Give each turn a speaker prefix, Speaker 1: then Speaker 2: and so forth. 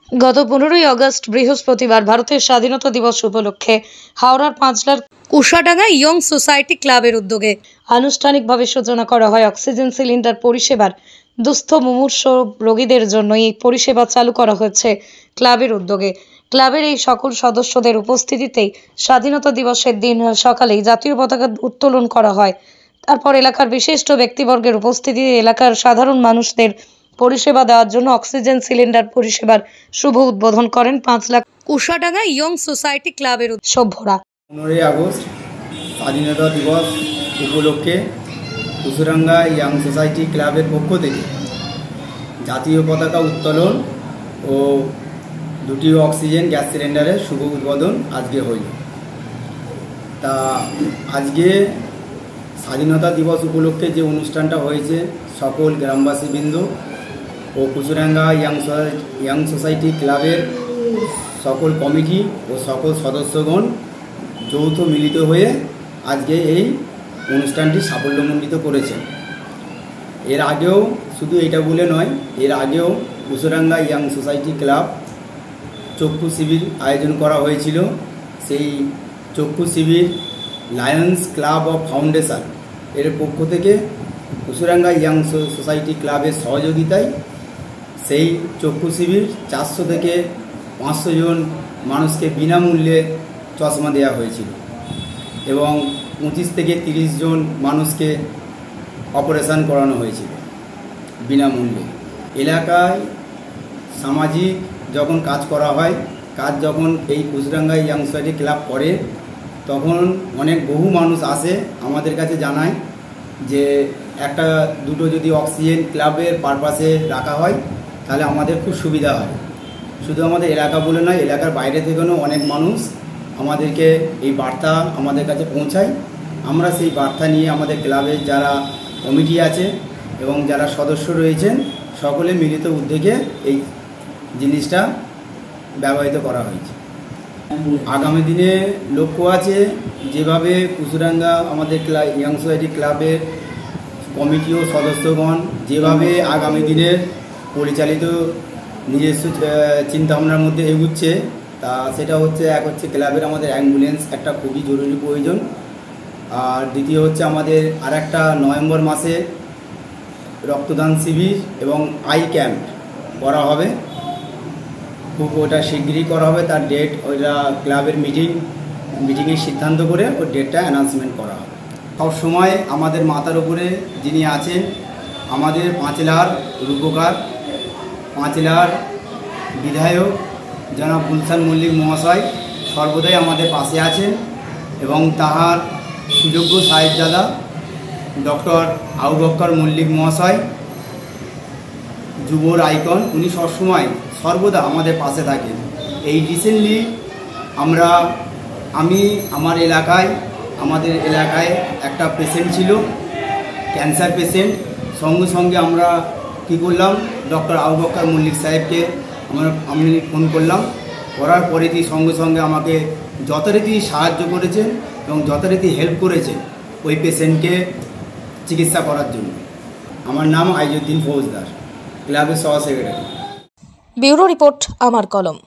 Speaker 1: গত 15ই আগস্ট বৃহস্পতিবার ভারতের স্বাধীনতা দিবস উপলক্ষে হাওড়ার পাঁচলার কুশাডাঙ্গা ইয়ং সোসাইটি ক্লাবের উদ্যোগে আনুষ্ঠানিকভাবে সূচনা করা হয় অক্সিজেন সিলিন্ডার পরিষেবার। দুস্থ মুমূর্ষ রোগীদের জন্য এই পরিষেবা চালু করা হয়েছে ক্লাবের উদ্যোগে। ক্লাবের এই সকল সদস্যদের উপস্থিতিতেই স্বাধীনতা দিবসের দিন সকালেই জাতীয় পতাকা উত্তোলন করা হয়। তারপর এলাকার বিশিষ্ট ব্যক্তিবর্গের উপস্থিতিতে এলাকার সাধারণ মানুষদের পরিষেবা দেওয়ার জন্য অক্সিজেন সিলিন্ডার পরিষেবার শুভ উদ্বোধন করেন পাঁচলা কুশাডাঙ্গা ইয়ং সোসাইটি ক্লাবের সভ্যরা।
Speaker 2: 15ই আগস্ট স্বাধীনতা দিবস উপলক্ষে কুশাডাঙ্গা ইয়ং সোসাইটি ক্লাবের পক্ষ থেকে জাতীয় পতাকা উত্তোলন ও দুটি অক্সিজেন গ্যাস সিলিন্ডারের শুভ উদ্বোধন আজকে হইল। তা আজকে স্বাধীনতা দিবস উপলক্ষে যে অনুষ্ঠানটা হয়েছে, সকল গ্রামবাসীবৃন্দ ও কুশাডাঙ্গা ইয়ং সোসাইটি ক্লাবের সকল কমিটি ও সকল সদস্যগণ যৌথ মিলিত হয়ে আজকে এই অনুষ্ঠানটি সাফল্যমণ্ডিত করেছেন। এর আগেও শুধু এটা বলে নয়, এর আগেও কুশাডাঙ্গা ইয়ং সোসাইটি ক্লাব চক্ষু শিবির আয়োজন করা হয়েছিল। সেই চক্ষু শিবির লায়ন্স ক্লাব অফ ফাউন্ডেশন এর পক্ষ থেকে কুশাডাঙ্গা ইয়ং সোসাইটি ক্লাবের সহযোগিতায় সেই চক্ষু শিবির 400 থেকে 500 জন মানুষকে বিনামূল্যে চশমা দেওয়া হয়েছিল এবং 25 থেকে 30 জন মানুষকে অপারেশন করানো হয়েছিল বিনামূল্যে। এলাকায় সামাজিক যখন কাজ করা হয়, কাজ যখন এই কুশাডাঙ্গা ইয়ং সোসাইটি ক্লাব করে, তখন বহু মানুষ আসে আমাদের কাছে জানায় যে একটা দুটো যদি অক্সিজেন ক্লাবের পারপাসে রাখা হয় তাহলে আমাদের খুব সুবিধা হয়। শুধু আমাদের এলাকা বলে নয়, এলাকার বাইরে থেকেও অনেক মানুষ আমাদেরকে এই বার্তা আমাদের কাছে পৌঁছায়। আমরা সেই বার্তা নিয়ে আমাদের ক্লাবের যারা কমিটি আছে এবং যারা সদস্য রয়েছেন সকলে মিলিত উদ্যোগে এই জিনিসটা ব্যবহৃত করা হয়েছে। আগামী দিনে লক্ষ্য আছে যেভাবে কুশাডাঙ্গা আমাদের ইয়ং সোসাইটি ক্লাবের কমিটি ও সদস্যগণ যেভাবে আগামী দিনের পরিচালিত নিজস্ব চিন্তাভাবনার মধ্যে এগুচ্ছে, তা সেটা হচ্ছে এক হচ্ছে ক্লাবের আমাদের অ্যাম্বুলেন্স একটা খুবই জরুরি প্রয়োজন। আর দ্বিতীয় হচ্ছে আমাদের আরেকটা নভেম্বর মাসে রক্তদান শিবির এবং আই ক্যাম্প করা হবে, খুব ওটা শিগগিরই করা হবে। তার ডেট ওইটা ক্লাবের মিটিংয়ের সিদ্ধান্ত করে ওই ডেটটা অ্যানাউন্সমেন্ট করা হবে। সব সময় আমাদের মাথার উপরে যিনি আছেন আমাদের পাঁচলার রূপকার, পাঁচলার বিধায়ক জনাব গুলশান মল্লিক মহাশয় সর্বদাই আমাদের পাশে আছেন এবং তাহার সুযোগ্য সাহেবজাদা ডক্টর আবু বক্কর মল্লিক মহাশয় যুবর আইকন, উনি সবসময় সর্বদা আমাদের পাশে থাকেন। এই রিসেন্টলি আমাদের এলাকায় একটা পেশেন্ট ছিল, ক্যান্সার পেশেন্ট। সঙ্গে সঙ্গে আমরা কী করলাম, ডক্টর আবু বক্কর মল্লিক সাহেবকে আমি ফোন করলাম। করার পরে সঙ্গে সঙ্গে আমাকে যথারীতি সাহায্য করেছেন এবং যথারীতি হেল্প করেছেন ওই পেশেন্টকে চিকিৎসা করার জন্য। আমার নাম আইজুদ্দিন ফৌজদার, ক্লাবের সহ সেক্রেটারি।
Speaker 1: ব্যুরো রিপোর্ট, আমার কলম।